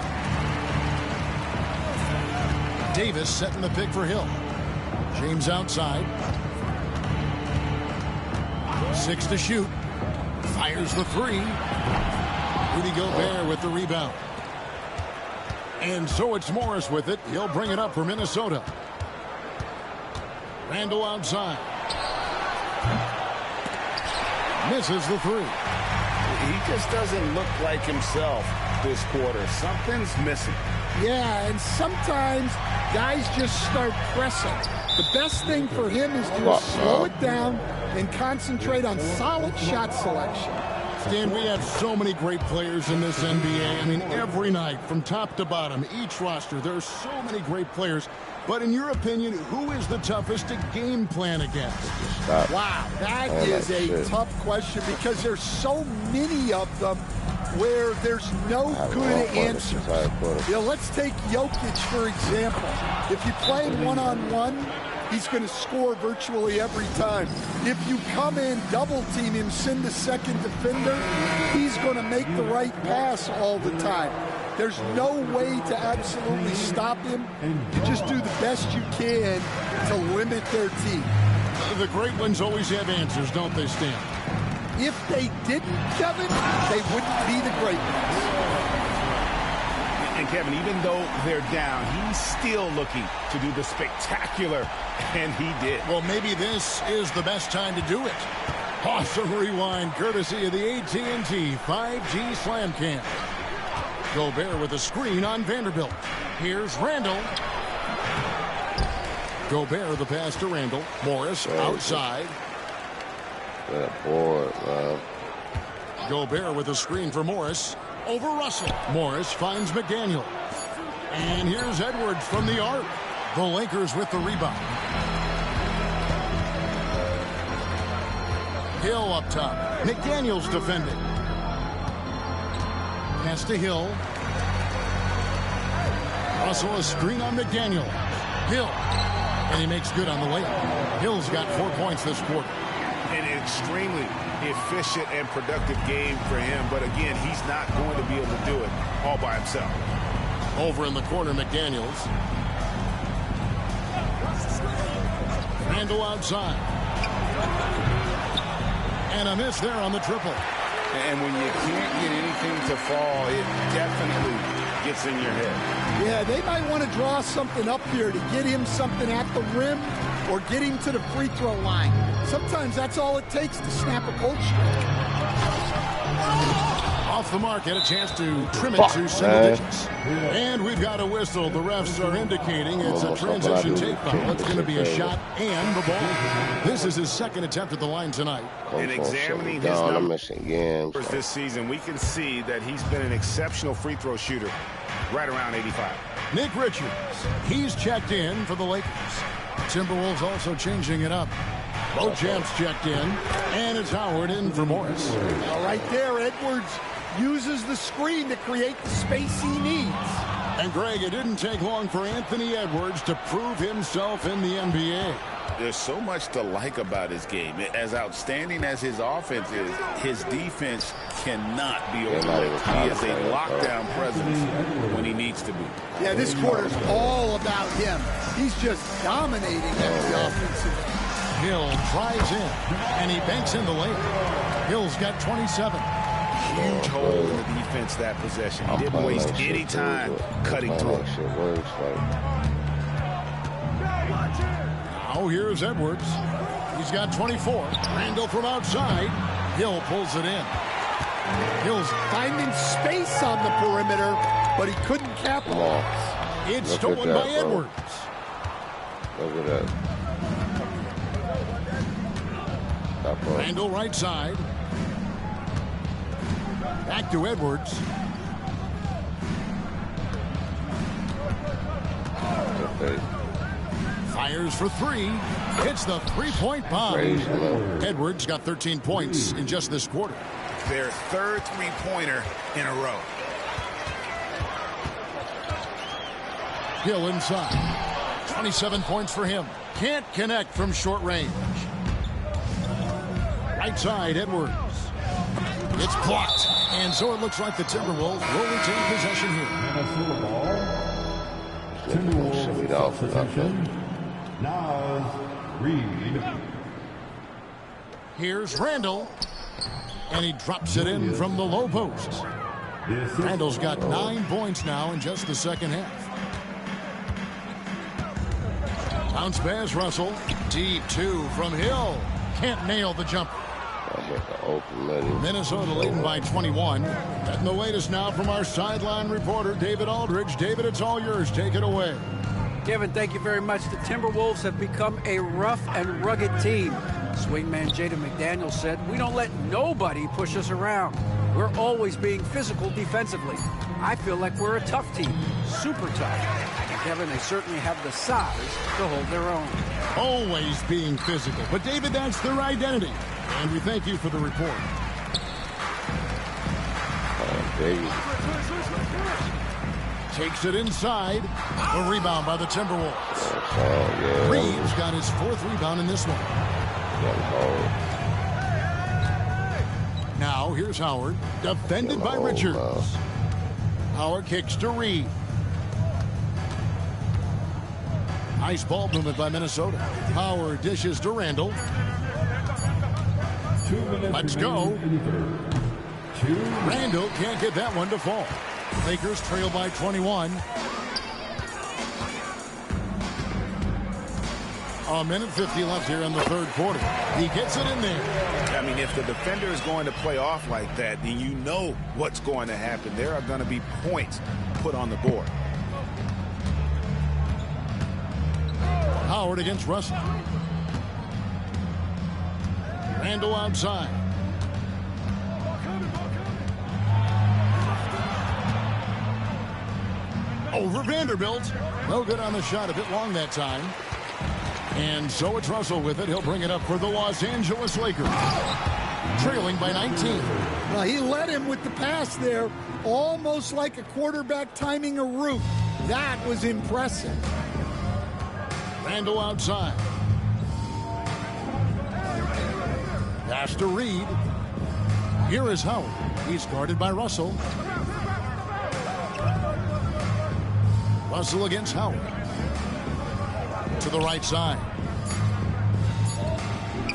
Davis setting the pick for Hill. James outside. 6 to shoot. Fires the 3. Rudy Gobert with the rebound. And so it's Morris with it. He'll bring it up for Minnesota. Randall outside. Misses the 3. He just doesn't look like himself this quarter. Something's missing. Yeah, and sometimes guys just start pressing. The best thing for him is to slow it down and concentrate on solid shot selection. Stan, we have so many great players in this NBA. I mean, every night, from top to bottom, each roster, there are so many great players. But in your opinion, who is the toughest to game plan against? Wow, that is a tough question because there's so many of them where there's no good answers. Let's take Jokic, for example. If you play him one-on-one, he's going to score virtually every time. If you come in, double-team him, send a second defender, he's going to make the right pass all the time. There's no way to absolutely stop him. You just do the best you can to limit their team. The great ones always have answers, don't they, Stan? If they didn't, Kevin, they wouldn't be the great ones. And Kevin, even though they're down, he's still looking to do the spectacular, and he did. Well, maybe this is the best time to do it. Awesome rewind courtesy of the AT&T 5G Slam Cam. Gobert with a screen on Vanderbilt. Here's Randall. Gobert the pass to Randall. Morris outside. That board, man. Gobert with a screen for Morris. Over Russell. Morris finds McDaniel. And here's Edwards from the arc. The Lakers with the rebound. Hill up top. McDaniel's defending. Pass to Hill. Russell a screen on McDaniel. Hill. And he makes good on the layup. Hill's got 4 points this quarter. An extremely efficient and productive game for him. But again, he's not going to be able to do it all by himself. Over in the corner, McDaniels. Randall outside. And a miss there on the triple. And when you can't get anything to fall, it definitely gets in your head. Yeah, they might want to draw something up here to get him something at the rim or get him to the free throw line. Sometimes that's all it takes to snap a cold streak. Off the mark, get a chance to trim it to single digits. And we've got a whistle. The refs are indicating it's a transition take foul. It's going to be a shot and the ball. This is his second attempt at the line tonight. And examining his numbers this season, we can see that he's been an exceptional free throw shooter, right around 85. Nick Richards, he's checked in for the Lakers. Timberwolves also changing it up. Beauchamp's checked in, and it's Howard in for Morris. Well, right there, Edwards uses the screen to create the space he needs. And Greg, it didn't take long for Anthony Edwards to prove himself in the NBA. There's so much to like about his game. As outstanding as his offense is, his defense cannot be overlooked. He is a lockdown presence when he needs to be. Yeah, this quarter's all about him. He's just dominating at the offensive end. Hill drives in, and he banks in the layup. Hill's got 27. Huge hole in the defense that possession. He didn't waste any time cutting through it. Now here's Edwards. He's got 24. Randall from outside. Hill pulls it in. Hill's finding space on the perimeter, but he couldn't capitalize. It's stolen by Edwards. Look at that. Randall right side. Back to Edwards. Okay. Fires for three. Hits the three-point bomb. Edwards got 13 points in just this quarter. Their third three-pointer in a row. Hill inside. 27 points for him. Can't connect from short range. Right side, Edwards. It's blocked. And so it looks like the Timberwolves will retain possession here. Timberwolves possession. Naz Reid. Here's Randall. And he drops it in from the low post. Randall's got 9 points now in just the second half. Bounce pass, Russell. Deep two from Hill. Can't nail the jumper. Minnesota leading by 21. And the latest now from our sideline reporter, David Aldridge. David, it's all yours. Take it away. Kevin, thank you very much. The Timberwolves have become a rough and rugged team. Swingman Jaden McDaniels said, "We don't let nobody push us around. We're always being physical defensively. I feel like we're a tough team, super tough." And Kevin, they certainly have the size to hold their own. Always being physical. But, David, that's their identity. And we thank you for the report. Takes it inside. A rebound by the Timberwolves. Reeves got his 4th rebound in this one. Now here's Howard. Defended by Richards. Howard kicks to Reed. Nice ball movement by Minnesota. Howard dishes to Randall. 2 minutes. Let's go. Randall can't get that one to fall. Lakers trail by 21. A minute 50 left here in the third quarter. He gets it in there. I mean, if the defender is going to play off like that, then you know what's going to happen. There are going to be points put on the board. Howard against Russell. Randall outside. Over Vanderbilt. No good on the shot. A bit long that time. And so it's Russell with it. He'll bring it up for the Los Angeles Lakers. Trailing by 19. Well, he led him with the pass there, almost like a quarterback timing a route. That was impressive. Randall outside. Pass to Reed. Here is Howard. He's guarded by Russell. Russell against Howard. To the right side.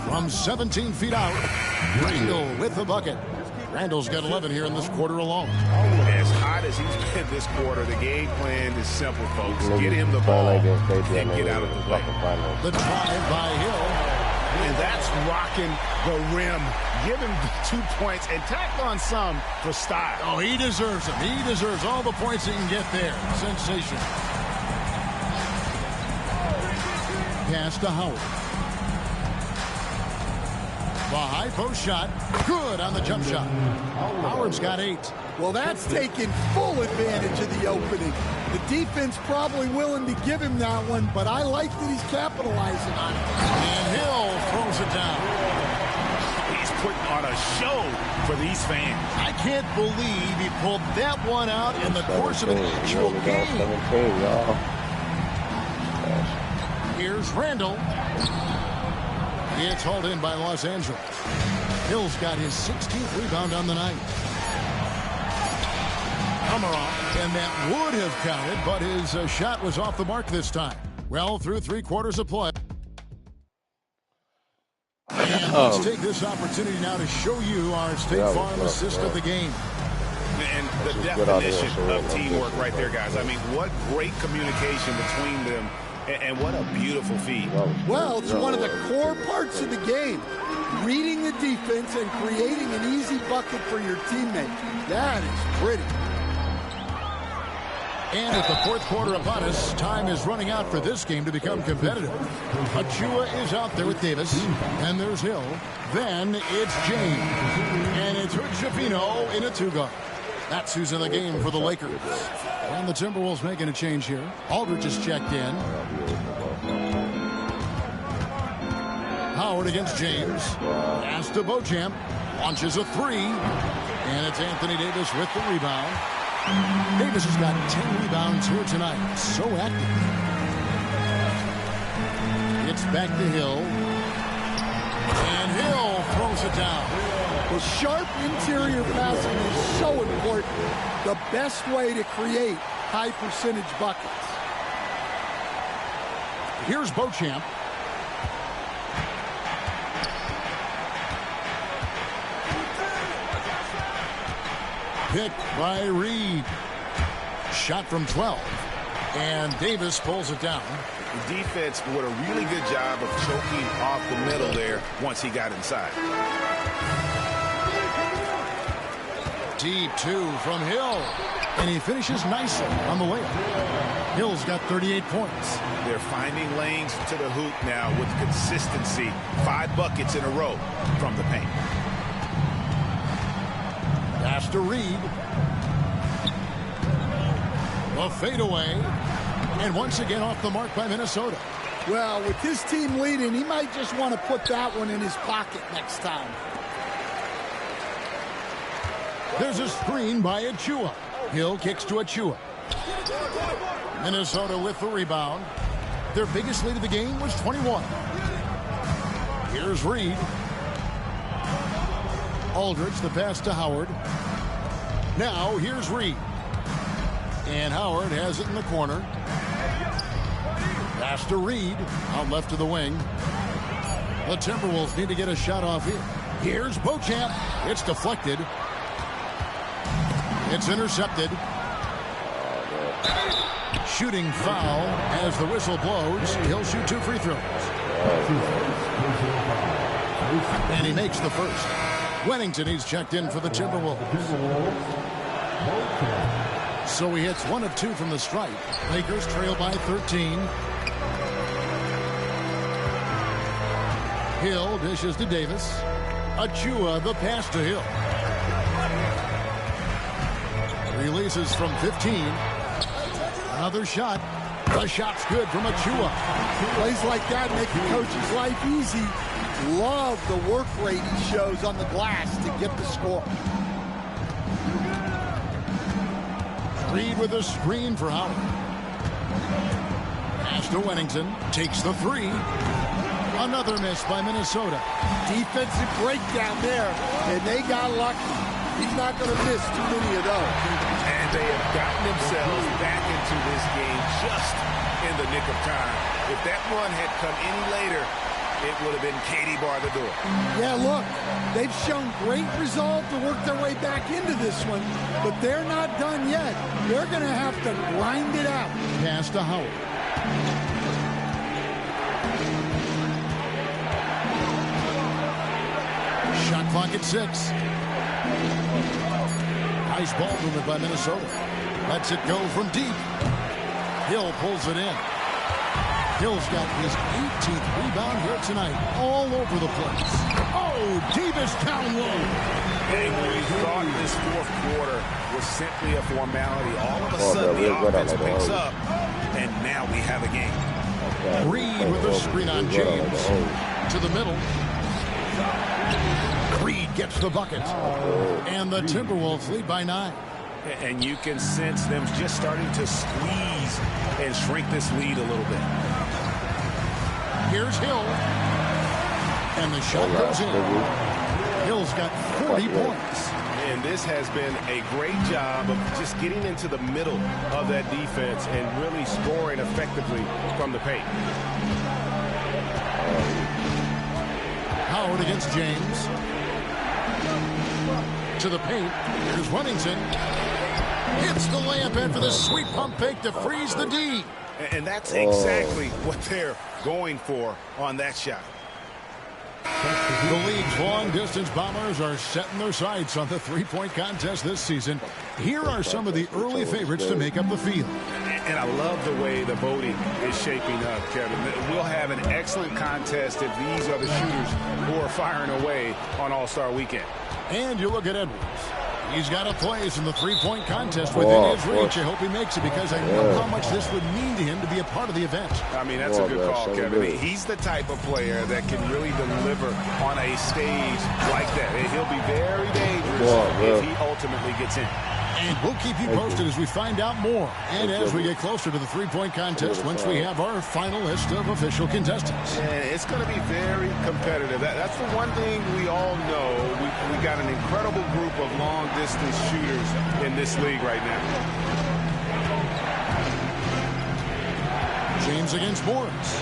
From 17 feet out, Randall with the bucket. Randall's got 11 here in this quarter alone. As hot as he's been this quarter, the game plan is simple, folks. Get him the ball and get out of the way. The drive by Hill. And that's rocking the rim. Give him 2 points and tack on some for style. Oh, he deserves them. He deserves all the points he can get there. Sensational. Pass to Howard. The high post shot. Good on the jump shot. Howard's got 8. Well, that's taking full advantage of the opening. The defense probably willing to give him that one, but I like that he's capitalizing on it. And Hill throws it down. He's putting on a show for these fans. I can't believe he pulled that one out in the course of an actual game. Here's Randall. It's hauled in by Los Angeles. Hill's got his 16th rebound on the night. Komarov, and that would have counted, but his shot was off the mark this time. Well, through 3 quarters of play. And let's take this opportunity now to show you our State Farm assist of the game. And the definition of teamwork right there, guys. I mean, what great communication between them. And what a beautiful feed. Well, it's one of the core parts of the game. Reading the defense and creating an easy bucket for your teammate. That is pretty. And at the fourth quarter upon us, time is running out for this game to become competitive. Achua is out there with Davis. And there's Hill. Then it's James. And it's Hood-Schifino in a 2-guard. That's who's in the game for the Lakers. And the Timberwolves making a change here. Aldridge is checked in. Howard against James. Pass to Beauchamp. Launches a 3. And it's Anthony Davis with the rebound. Davis has got 10 rebounds here tonight. So active. It's back to Hill. And Hill throws it down. The sharp interior passing is so important. The best way to create high percentage buckets. Here's Beauchamp. Picked by Reed. Shot from 12. And Davis pulls it down. The defense did a really good job of choking off the middle there once he got inside. Deep 2 from Hill. And he finishes nicely on the layup. Hill's got 38 points. They're finding lanes to the hoop now with consistency. 5 buckets in a row from the paint. Pass to Reed. A fadeaway. And once again off the mark by Minnesota. Well, with his team leading, he might just want to put that one in his pocket next time. There's a screen by Achua. Hill kicks to Achua. Minnesota with the rebound. Their biggest lead of the game was 21. Here's Reed. Aldridge, the pass to Howard. Now here's Reed. And Howard has it in the corner. Pass to Reed. Out left to the wing. The Timberwolves need to get a shot off here. Here's Beauchamp. It's deflected. It's intercepted. Shooting foul as the whistle blows. He'll shoot 2 free throws. And he makes the first. Wennington, he's checked in for the Timberwolves. So he hits 1 of 2 from the stripe. Lakers trail by 13. Hill dishes to Davis. Achua, the pass to Hill. Releases from 15. Another shot. The shot's good from Achua. Plays like that make the coach's life easy. Love the work rate he shows on the glass to get the score. Reed with a screen for Howard. Pass to Wennington. Takes the 3. Another miss by Minnesota. Defensive breakdown there, and they got lucky. He's not going to miss too many of those. And they have gotten themselves back into this game just in the nick of time. If that run had come any later, it would have been Katie bar the door. Yeah, look, they've shown great resolve to work their way back into this one, but they're not done yet. They're going to have to grind it out. Pass to Howard. Shot clock at 6. Nice ball movement by Minnesota. Lets it go from deep. Hill pulls it in. Hill's got his 18th rebound here tonight. All over the place. Oh, Davis down low. And we thought this fourth quarter was simply a formality. All of a sudden, the offense picks up, and now we have a game. Reed with a screen on James. To the middle. Reed gets the bucket. And the Timberwolves lead by 9. And you can sense them just starting to squeeze and shrink this lead a little bit. Here's Hill. And the shot goes in. Hill's got 40 points. And this has been a great job of just getting into the middle of that defense and really scoring effectively from the paint. Howard against James. To the paint. Here's Wennington. Hits the layup in for the sweet pump fake to freeze the D. And that's exactly what they're going for on that shot. The league's long-distance Bombers are setting their sights on the three-point contest this season. Here are some of the early favorites to make up the field. And I love the way the voting is shaping up, Kevin. We'll have an excellent contest if these are the shooters who are firing away on All-Star Weekend. And you look at Edwards. He's got a place in the three-point contest within his reach. I hope he makes it because I know how much this would mean to him to be a part of the event. I mean, that's a good call, Kevin. He's the type of player that can really deliver on a stage like that. And he'll be very dangerous if he ultimately gets in. And we'll keep you posted as we find out more. And as we get closer to the three-point contest once we have our final list of official contestants. And it's going to be very competitive. That's the one thing we all know. We got an incredible group of long-distance shooters in this league right now. James against Morris.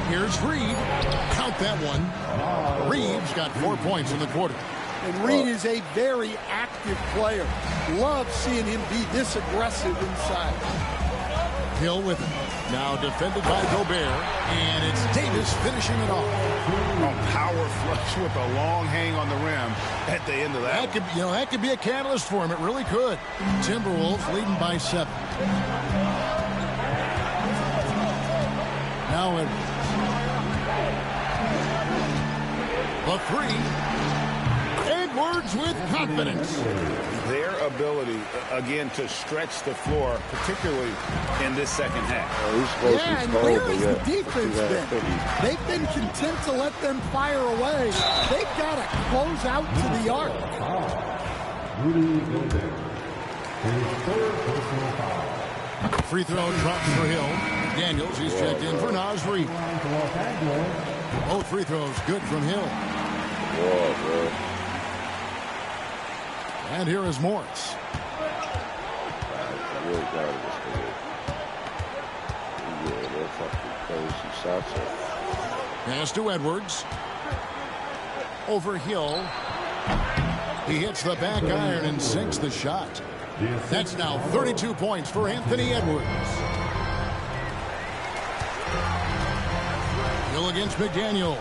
Here's Reed. Count that one. Reed's got 4 points in the quarter. And Reed is a very active player. Love seeing him be this aggressive inside. Hill with him. Now defended by Gobert. And it's Davis finishing it off. A power flush with a long hang on the rim at the end of that. That could be a catalyst for him. It really could. Timberwolves leading by 7. Now the 3. Edwards with confidence. Their ability, again, to stretch the floor, particularly in this second half. Yeah, and where has the defense been? They've been content to let them fire away. They've got to close out to the arc. Free throw drops for Hill. Daniels, he's checked in for Naz Reid. Both free throws good from Hill. And here is Morris. Pass to Edwards. Over Hill. He hits the back iron and sinks the shot. That's now 32 points for Anthony Edwards. Hill against McDaniel.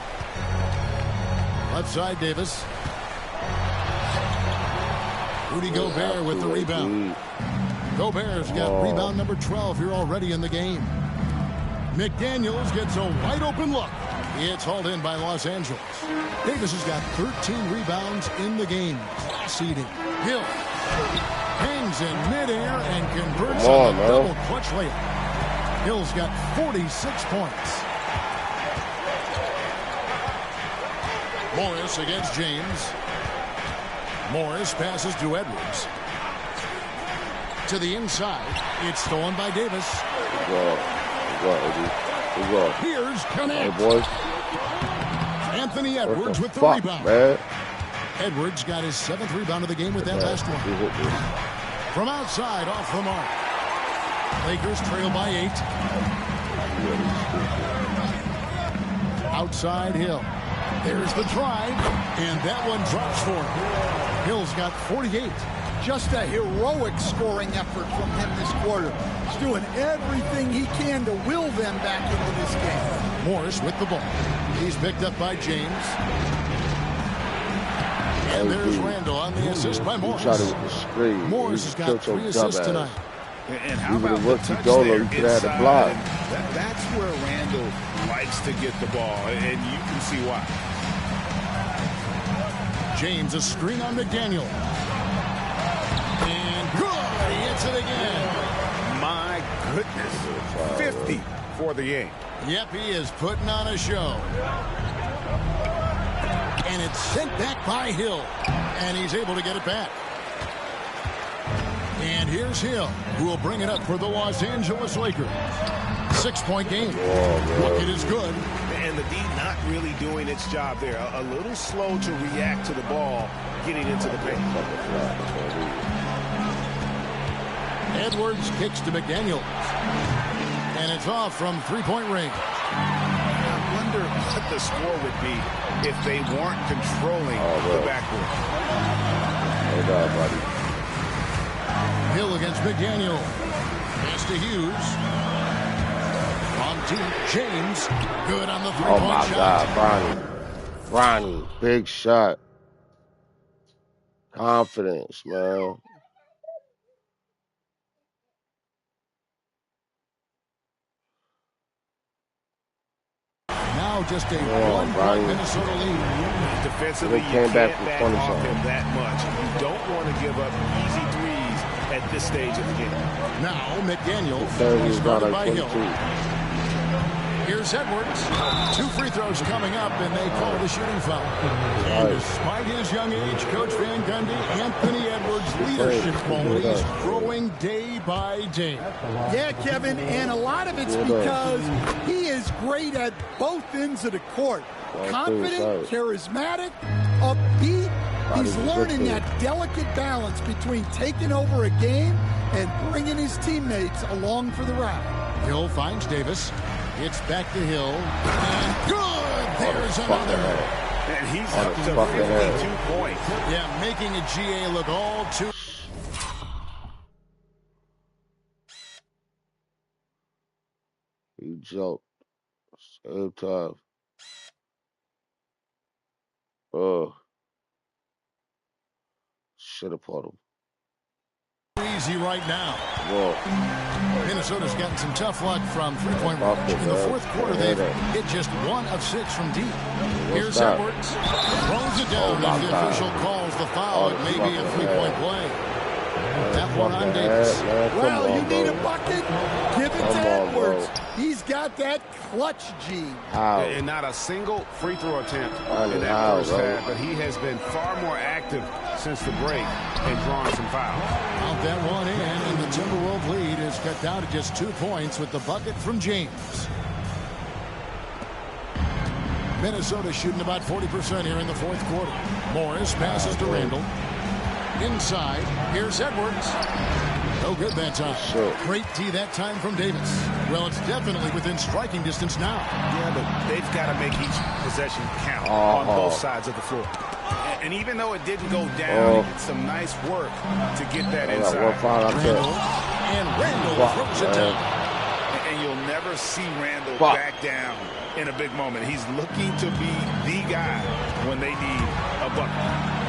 Left side, Davis. Rudy Gobert with the rebound. Gobert's got rebound number 12 here already in the game. McDaniels gets a wide open look. It's hauled in by Los Angeles. Davis has got 13 rebounds in the game. Class-eating. Hill hangs in midair and converts on a double clutch layup. Hill's got 46 points. Morris against James. Morris passes to Edwards. To the inside. It's stolen by Davis. Here's Connect. Hey, boys. Anthony Edwards with the rebound. Man. Edwards got his 7th rebound of the game with that last one. From outside, off the mark. Lakers trail by 8. Outside Hill. There's the drive, and that one drops for him. Hill's got 48. Just a heroic scoring effort from him this quarter. He's doing everything he can to will them back into this game. Morris with the ball. He's picked up by James. And there's Randall on the assist by Morris. Morris has got 3 assists tonight. And how about the touch there inside? That's where Randall likes to get the ball, and you can see why. James, a screen on McDaniel. And good! He hits it again. My goodness. 50 for the game. Yep, he is putting on a show. And it's sent back by Hill. And he's able to get it back. And here's Hill, who will bring it up for the Los Angeles Lakers. 6-point game. Bucket is good. And the D not really doing its job there. A little slow to react to the ball getting into the paint. Edwards kicks to McDaniels. And it's off from 3-point range. I wonder what the score would be if they weren't controlling the backcourt. Hold on, buddy. Hill against McDaniel. Pass to Hughes. On deep, James. Good on the 3-point shot. Oh, my God, Bronny. Big shot. Confidence, man. Now just a one-point Minnesota lead. Defensively, you can't back off him that much. You don't want to give up easy threes at this stage of the game. Now McDaniel is guarded by Hill. Here's Edwards. 2 free throws coming up, and they call it a shooting foul. And despite his young age, Coach Van Gundy, Anthony Edwards' leadership qualities growing day by day. Yeah, Kevin, and a lot of it's because he is great at both ends of the court. Confident, charismatic, upbeat. He's learning that delicate balance between taking over a game and bringing his teammates along for the ride. Hill finds Davis. It's back to Hill. And good! There's another. And he's up to 52 points. Yeah, making a GA look all too... He joked. So tough. Oh. Should have put him. Easy right now. Whoa. Minnesota's gotten some tough luck from 3-point range. In the 4th quarter, they've hit just 1 of 6 from deep. Here's Edwards. Throws it down as the official calls the foul. It may be a 3-point play. That one on Davis. Well, you need a bucket. Give it to Edwards. He's got that clutch gene. And not a single free throw attempt in that first half, but he has been far more active since the break and drawing some fouls. Out that one in, and the Timberwolves lead is cut down to just 2 points with the bucket from James. Minnesota shooting about 40% here in the 4th quarter. Morris passes to Randall. Inside, here's Edwards. No good that time. Great D that time from Davis. Well, it's definitely within striking distance now. Yeah, but they've got to make each possession count on both sides of the floor. And even though it didn't go down, it's some nice work to get that inside. Randall throws it down. And you'll never see Randall back down in a big moment. He's looking to be the guy when they need a bucket.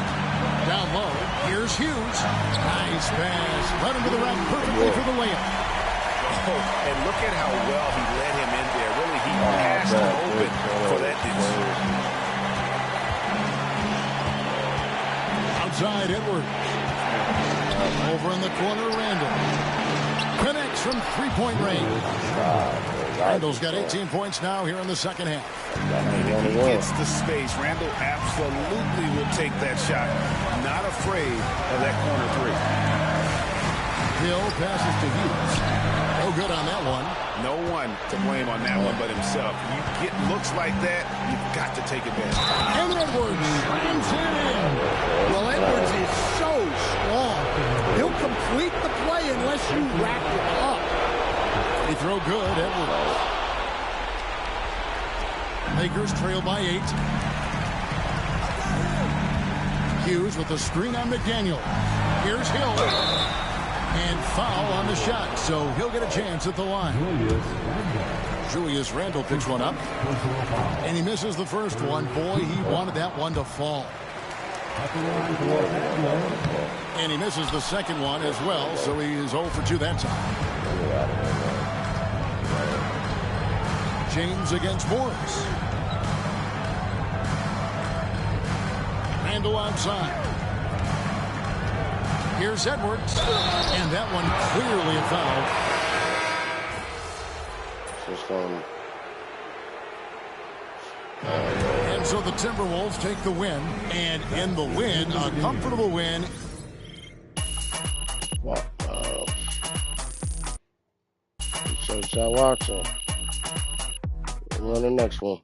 Down low, here's Hughes. Nice pass. Right into the rack perfectly for the layup. Oh, and look at how well he let him in there. Really, he passed him open for that distance. Outside Edwards. Over in the corner, Randall. Connects from three-point range. Randall's got 18 points now here in the second half. And if he gets the space, Randall absolutely will take that shot. Not afraid of that corner three. Hill passes to Hughes. No good on that one. No one to blame on that one but himself. You get looks like that, you've got to take advantage. And Edwards slams it in. Well, Edwards is so strong. He'll complete the play unless you wrap it up. They throw good, Edwards. Lakers trail by 8. Hughes with the screen on McDaniel. Here's Hill. And foul on the shot, so he'll get a chance at the line. Julius Randle picks one up. And he misses the first one. Boy, he wanted that one to fall. And he misses the second one as well, so he is 0 for 2 that time. James against Morris. Randle outside. Here's Edwards, and that one clearly a foul. And so the Timberwolves take the win, and in the win, a comfortable win. So watching. We're on the next one.